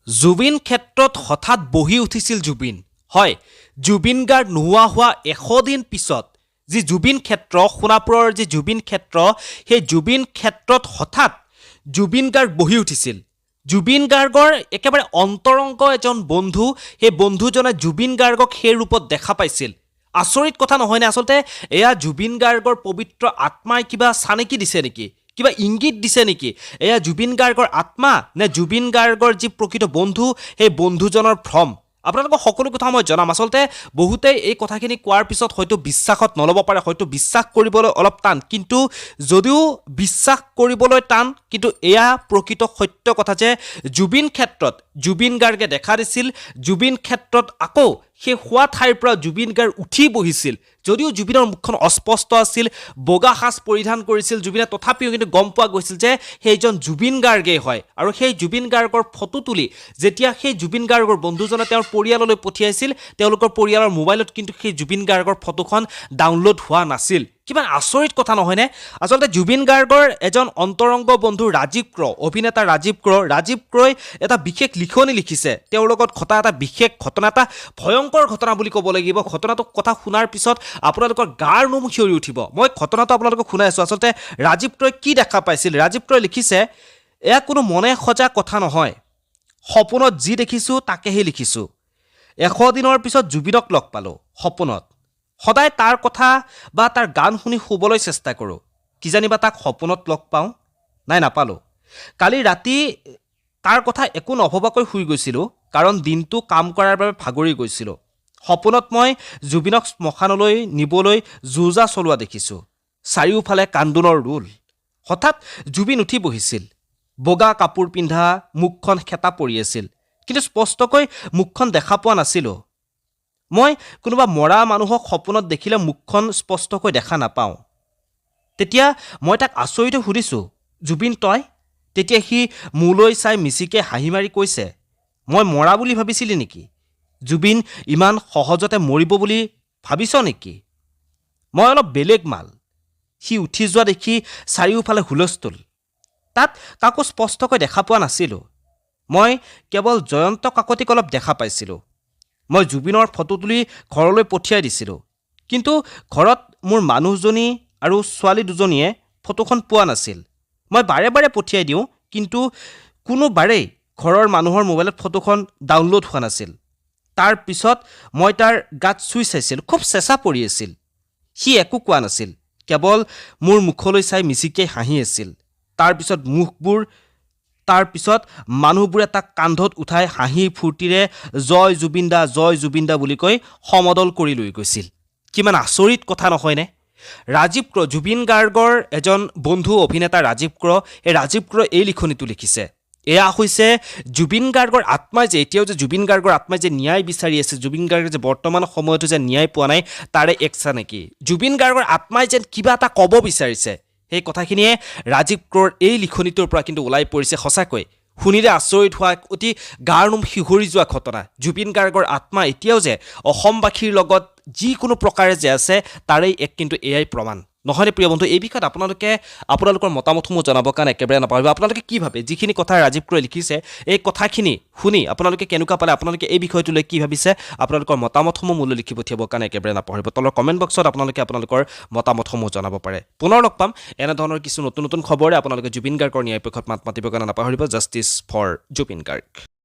জুবিন ক্ষেত্ৰত হঠাৎ বহি উঠিছিল জুবিন। হয়, জুবিন গাৰ্গ নোহোৱা হোৱা 100 দিন পিছত যি জুবিন ক্ষেত্ৰ, সোণাপুৰৰ যি জুবিন ক্ষেত্ৰ, সেই জুবিন ক্ষেত্ৰত হঠাৎ জুবিন গাৰ্গ বহি উঠিছিল। জুবিন গাৰ্গৰ একেবাৰে অন্তৰংগ এজন বন্ধু, সেই বন্ধুজনে জুবিন গাৰ্গক সেই ৰূপত দেখা পাইছিল। আচৰিত কথা নহয়নে? আচলতে এয়া জুবিন গাৰ্গৰ পবিত্ৰ আত্মাই কিবা চানেকি দিছে নেকি, কিবা ইংগিত দিছে নেকি? এয়া জুবিন গাৰ্গৰ আত্মা নে জুবিন গাৰ্গৰ যি প্ৰকৃত বন্ধু, সেই বন্ধুজনৰ ভ্ৰম? আপোনালোকক সকলো কথা মই জনাম। আচলতে বহুতেই এই কথাখিনি কোৱাৰ পিছত হয়তো বিশ্বাসত নল'ব পাৰে, হয়তো বিশ্বাস কৰিবলৈ অলপ টান, কিন্তু যদিও বিশ্বাস কৰিবলৈ টান, কিন্তু এয়া প্ৰকৃত সত্য কথা যে জুবিন ক্ষেত্ৰত জুবিন গাৰ্গে দেখা দিছিল। জুবিন ক্ষেত্ৰত আকৌ সেই শোৱা ঠাইৰ পৰা জুবিন গাৰ্গ উঠি বহিছিল। যদিও জুবিনৰ মুখখন অস্পষ্ট আছিল, বগা সাজ পৰিধান কৰিছিল জুবিনে, তথাপিও কিন্তু গম পোৱা গৈছিল যে সেইজন জুবিন গাৰ্গেই হয়। আৰু সেই জুবিন গাৰ্গৰ ফটো তুলি যেতিয়া সেই জুবিন গাৰ্গৰ বন্ধুজনে তেওঁৰ পৰিয়াললৈ পঠিয়াইছিল, তেওঁলোকৰ পৰিয়ালৰ মোবাইলত কিন্তু সেই জুবিন গাৰ্গৰ ফটোখন ডাউনলোড হোৱা নাছিল। কিমান আচৰিত কথা নহয়নে? আচলতে জুবিন গাৰ্গৰ এজন অন্তৰংগ বন্ধু ৰাজীৱ ক্ৰ, অভিনেতা ৰাজীৱ ক্ৰই এটা বিশেষ লিখনি লিখিছে। তেওঁৰ লগত ঘটা এটা বিশেষ ঘটনা, এটা ভয়ংকৰ ঘটনা বুলি ক'ব লাগিব। ঘটনাটোৰ কথা শুনাৰ পিছত আপোনালোকৰ গাৰ নোম শিয়ৰি উঠিব। মই ঘটনাটো আপোনালোকক শুনাই আছোঁ। আচলতে ৰাজীৱ ক্ৰই কি দেখা পাইছিল? ৰাজীৱ ক্ৰই লিখিছে, এয়া কোনো মনে সজা কথা নহয়, সপোনত যি দেখিছোঁ তাকেহে লিখিছোঁ। 100 দিনৰ পিছত জুবিনক লগ পালোঁ সপোনত। সদায় তাৰ কথা বা তাৰ গান শুনি শুবলৈ চেষ্টা কৰোঁ, কিজানিবা তাক সপোনত লগ পাওঁ। নাই, নাপালোঁ। কালি ৰাতি তাৰ কথা একো নভবাকৈ শুই গৈছিলোঁ, কাৰণ দিনটো কাম কৰাৰ বাবে ভাগৰি গৈছিলোঁ। সপোনত মই জুবিনক শ্মশানলৈ নিবলৈ যো-জা চলোৱা দেখিছোঁ। চাৰিওফালে কান্দোনৰ ৰোল। হঠাৎ জুবিন উঠি বহিছিল। বগা কাপোৰ পিন্ধা, মুখখন খেতা পৰি আছিল, কিন্তু স্পষ্টকৈ মুখখন দেখা পোৱা নাছিলোঁ। মই কোনোবা মৰা মানুহক সপোনত দেখিলে মুখখন স্পষ্টকৈ দেখা নাপাওঁ। তেতিয়া মই তাক আচৰিত সুধিছোঁ, জুবিন তই? তেতিয়া সি মোলৈ চাই মিচিকে হাঁহি মাৰি কৈছে, মই মৰা বুলি ভাবিছিলি নেকি? জুবিন ইমান সহজতে মৰিব বুলি ভাবিছ নেকি? মই অলপ বেলেগ মাল। সি উঠি যোৱা দেখি চাৰিওফালে হুলস্থুল। তাত কাকো স্পষ্টকৈ দেখা পোৱা নাছিলোঁ। মই কেৱল জয়ন্ত কাকতিক অলপ দেখা পাইছিলোঁ। মই জুবিনৰ ফটো তুলি ঘৰলৈ পঠিয়াই দিছিলোঁ, কিন্তু ঘৰত মোৰ মানুহজনী আৰু ছোৱালী দুজনীয়ে ফটোখন পোৱা নাছিল। মই বাৰে বাৰে পঠিয়াই দিওঁ, কিন্তু কোনোবাৰেই ঘৰৰ মানুহৰ মোবাইলত ফটোখন ডাউনলোড হোৱা নাছিল। তাৰ পিছত মই তাৰ গাত চুই চাইছিলোঁ, খুব চেঁচা পৰি আছিল। সি একো কোৱা নাছিল, কেৱল মোৰ মুখলৈ চাই মিচিকে হাঁহি আছিল। তাৰপিছত মানুহবোৰে তাক কান্ধত উঠাই হাঁহি ফূৰ্তিৰে জয় জুবিন দা বুলি কৈ সমদল কৰি লৈ গৈছিল। কিমান আচৰিত কথা নহয়নে? ৰাজীৱ ক্ৰ, জুবিন গাৰ্গৰ এজন বন্ধু অভিনেতা ৰাজীৱ ক্ৰ, এই ৰাজীৱ ক্ৰই এই লিখনিটো লিখিছে। এয়া হৈছে জুবিন গাৰ্গৰ আত্মাই যে এতিয়াও যে জুবিন গাৰ্গৰ আত্মাই যে ন্যায় বিচাৰি আছে, জুবিন গাৰ্গে যে বৰ্তমান সময়তো যে ন্যায় পোৱা নাই, তাৰে এক চানেকি। জুবিন গাৰ্গৰ আত্মাই যেন কিবা এটা ক'ব বিচাৰিছে। সেই কথাখিনিয়ে ৰাজীৱ ক্ৰৰ এই লিখনিটোৰ পৰা কিন্তু ওলাই পৰিছে। সঁচাকৈ শুনিলে আচৰিত হোৱা, অতি গাৰ নোম শিহৰি যোৱা ঘটনা। জুবিন গাৰ্গৰ আত্মা এতিয়াও যে অসমবাসীৰ লগত যিকোনো প্ৰকাৰে যে আছে, তাৰেই এক কিন্তু এয়াই প্ৰমাণ। নহয়নে প্ৰিয় বন্ধু? এই বিষয়ত আপোনালোকৰ মতামতসমূহ জনাবৰ কাৰণে একেবাৰে নাপাহৰিব। আপোনালোকে কি ভাবে? যিখিনি কথা ৰাজীৱ ক্ৰই লিখিছে, এই কথাখিনি শুনি আপোনালোকে কেনেকুৱা পালে? আপোনালোকে এই বিষয়টোলৈ কি ভাবিছে? আপোনালোকৰ মতামতসমূহ মোলৈ লিখি পঠিয়াবৰ কাৰণে একেবাৰে নাপাহৰিব। তলৰ কমেণ্ট বক্সত আপোনালোকে আপোনালোকৰ মতামতসমূহ জনাব পাৰে। পুনৰ লগ পাম এনেধৰণৰ কিছু নতুন নতুন খবৰে। আপোনালোকে জুবিন গাৰ্গৰ ন্যায় পক্ষত মাত মাতিবৰ কাৰণে নাপাহৰিব। Justice for Zubeen Garg.